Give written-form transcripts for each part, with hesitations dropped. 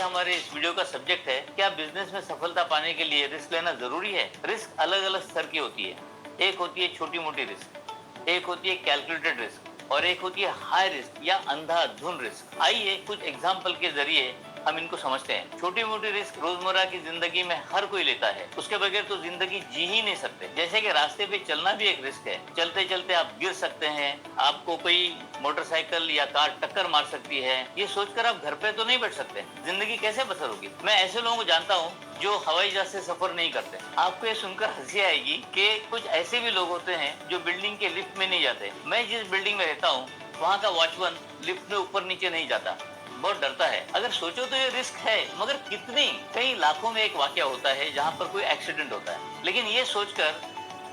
हमारे इस वीडियो का सब्जेक्ट है, क्या बिजनेस में सफलता पाने के लिए रिस्क लेना जरूरी है? रिस्क अलग अलग स्तर की होती है। एक होती है छोटी मोटी रिस्क, एक होती है कैलकुलेटेड रिस्क और एक होती है हाई रिस्क या अंधाधुन रिस्क। आइए कुछ एग्जाम्पल के जरिए हम इनको समझते हैं। छोटी मोटी रिस्क रोजमर्रा की जिंदगी में हर कोई लेता है, उसके बगैर तो जिंदगी जी ही नहीं सकते। जैसे कि रास्ते पे चलना भी एक रिस्क है, चलते चलते आप गिर सकते हैं, आपको कोई मोटरसाइकिल या कार टक्कर मार सकती है। ये सोचकर आप घर पे तो नहीं बैठ सकते, जिंदगी कैसे बसर होगी। मैं ऐसे लोगों को जानता हूँ जो हवाई जहाज से सफर नहीं करते। आपको ये सुनकर हंसी आएगी कि कुछ ऐसे भी लोग होते हैं जो बिल्डिंग के लिफ्ट में नहीं जाते। मैं जिस बिल्डिंग में रहता हूँ वहाँ का वॉचमैन लिफ्ट में ऊपर नीचे नहीं जाता, बहुत डरता है। अगर सोचो तो ये रिस्क है, मगर कितनी, कई लाखों में एक वाकया होता है जहाँ पर कोई एक्सीडेंट होता है। लेकिन ये सोचकर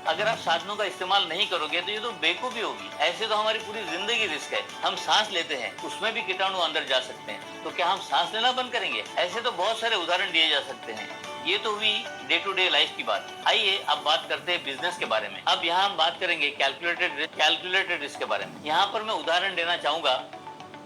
अगर आप साधनों का इस्तेमाल नहीं करोगे तो ये तो बेवकूफी होगी। ऐसे तो हमारी पूरी जिंदगी रिस्क है। हम सांस लेते हैं, उसमें भी कीटाणु अंदर जा सकते हैं, तो क्या हम सांस लेना बंद करेंगे? ऐसे तो बहुत सारे उदाहरण दिए जा सकते हैं। ये तो हुई डे टू डे लाइफ की बात। आइए अब बात करते हैं बिजनेस के बारे में। अब यहाँ हम बात करेंगे कैलकुलेटेड रिस्क के बारे में। यहाँ पर मैं उदाहरण देना चाहूंगा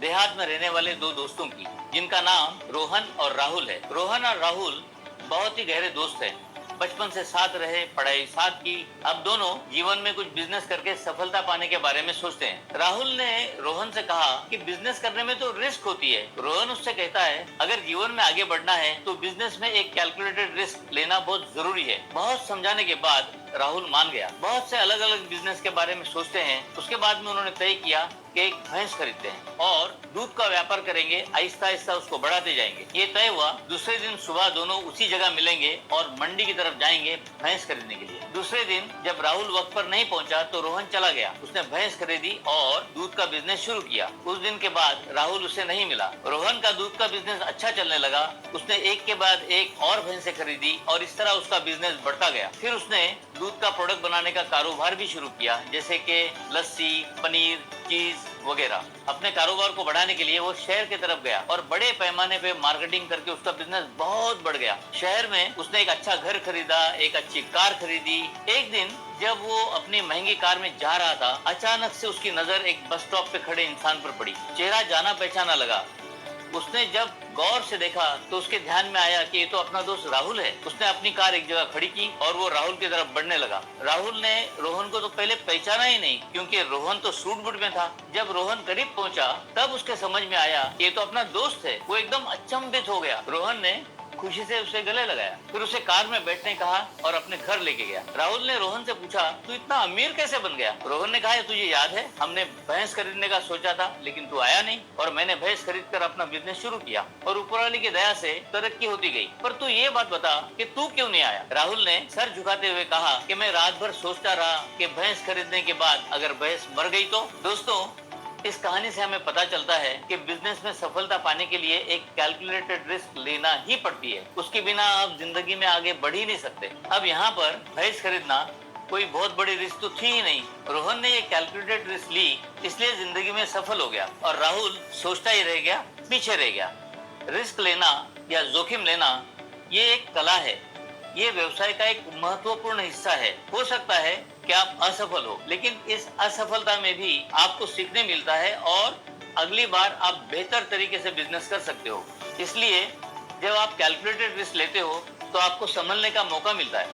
देहात में रहने वाले दो दोस्तों की, जिनका नाम रोहन और राहुल है। रोहन और राहुल बहुत ही गहरे दोस्त हैं, बचपन से साथ रहे, पढ़ाई साथ की। अब दोनों जीवन में कुछ बिजनेस करके सफलता पाने के बारे में सोचते हैं। राहुल ने रोहन से कहा कि बिजनेस करने में तो रिस्क होती है। रोहन उससे कहता है अगर जीवन में आगे बढ़ना है तो बिजनेस में एक कैलकुलेटेड रिस्क लेना बहुत जरूरी है। बहुत समझाने के बाद राहुल मान गया। बहुत से अलग अलग बिजनेस के बारे में सोचते हैं। उसके बाद में उन्होंने तय किया कि एक भैंस खरीदते हैं और दूध का व्यापार करेंगे, आहिस्ता आहिस्ता उसको बढ़ाते जाएंगे। ये तय हुआ। दूसरे दिन सुबह दोनों उसी जगह मिलेंगे और मंडी की तरफ जाएंगे भैंस खरीदने के लिए। दूसरे दिन जब राहुल वक्त पर नहीं पहुंचा तो रोहन चला गया। उसने भैंस खरीदी और दूध का बिजनेस शुरू किया। उस दिन के बाद राहुल उसे नहीं मिला। रोहन का दूध का बिजनेस अच्छा चलने लगा। उसने एक के बाद एक और भैंसें खरीदी और इस तरह उसका बिजनेस बढ़ता गया। फिर उसने दूध का प्रोडक्ट बनाने का कारोबार भी शुरू किया, जैसे कि लस्सी, पनीर, चीज वगैरह। अपने कारोबार को बढ़ाने के लिए वो शहर की तरफ गया और बड़े पैमाने पे मार्केटिंग करके उसका बिजनेस बहुत बढ़ गया। शहर में उसने एक अच्छा घर खरीदा, एक अच्छी कार खरीदी। एक दिन जब वो अपनी महंगी कार में जा रहा था, अचानक से उसकी नजर एक बस स्टॉप पे खड़े इंसान पर पड़ी। चेहरा जाना पहचाना लगा। उसने जब गौर से देखा तो उसके ध्यान में आया कि ये तो अपना दोस्त राहुल है। उसने अपनी कार एक जगह खड़ी की और वो राहुल की तरफ बढ़ने लगा। राहुल ने रोहन को तो पहले पहचाना ही नहीं, क्योंकि रोहन तो सूट बूट में था। जब रोहन करीब पहुंचा तब उसके समझ में आया कि ये तो अपना दोस्त है। वो एकदम अचंभित हो गया। रोहन ने खुशी से उसे गले लगाया, फिर उसे कार में बैठने कहा और अपने घर लेके गया। राहुल ने रोहन से पूछा, तू इतना अमीर कैसे बन गया? रोहन ने कहा, तुझे याद है हमने भैंस खरीदने का सोचा था लेकिन तू आया नहीं और मैंने भैंस खरीद कर अपना बिजनेस शुरू किया और ऊपर वाले की दया से तरक्की होती गई। पर तू ये बात बता कि तू क्यों नहीं आया? राहुल ने सर झुकाते हुए कहा कि मैं रात भर सोचता रहा कि भैंस खरीदने के बाद अगर भैंस मर गई तो। दोस्तों, इस कहानी से हमें पता चलता है कि बिजनेस में सफलता पाने के लिए एक कैलकुलेटेड रिस्क लेना ही पड़ती है। उसके बिना आप जिंदगी में आगे बढ़ ही नहीं सकते। अब यहाँ पर भैंस खरीदना कोई बहुत बड़ी रिस्क तो थी ही नहीं। रोहन ने ये कैलकुलेटेड रिस्क ली, इसलिए जिंदगी में सफल हो गया और राहुल सोचता ही रह गया, पीछे रह गया। रिस्क लेना या जोखिम लेना ये एक कला है। ये व्यवसाय का एक महत्वपूर्ण हिस्सा है। हो सकता है कि आप असफल हो, लेकिन इस असफलता में भी आपको सीखने मिलता है और अगली बार आप बेहतर तरीके से बिजनेस कर सकते हो। इसलिए जब आप कैलकुलेटेड रिस्क लेते हो तो आपको संभलने का मौका मिलता है।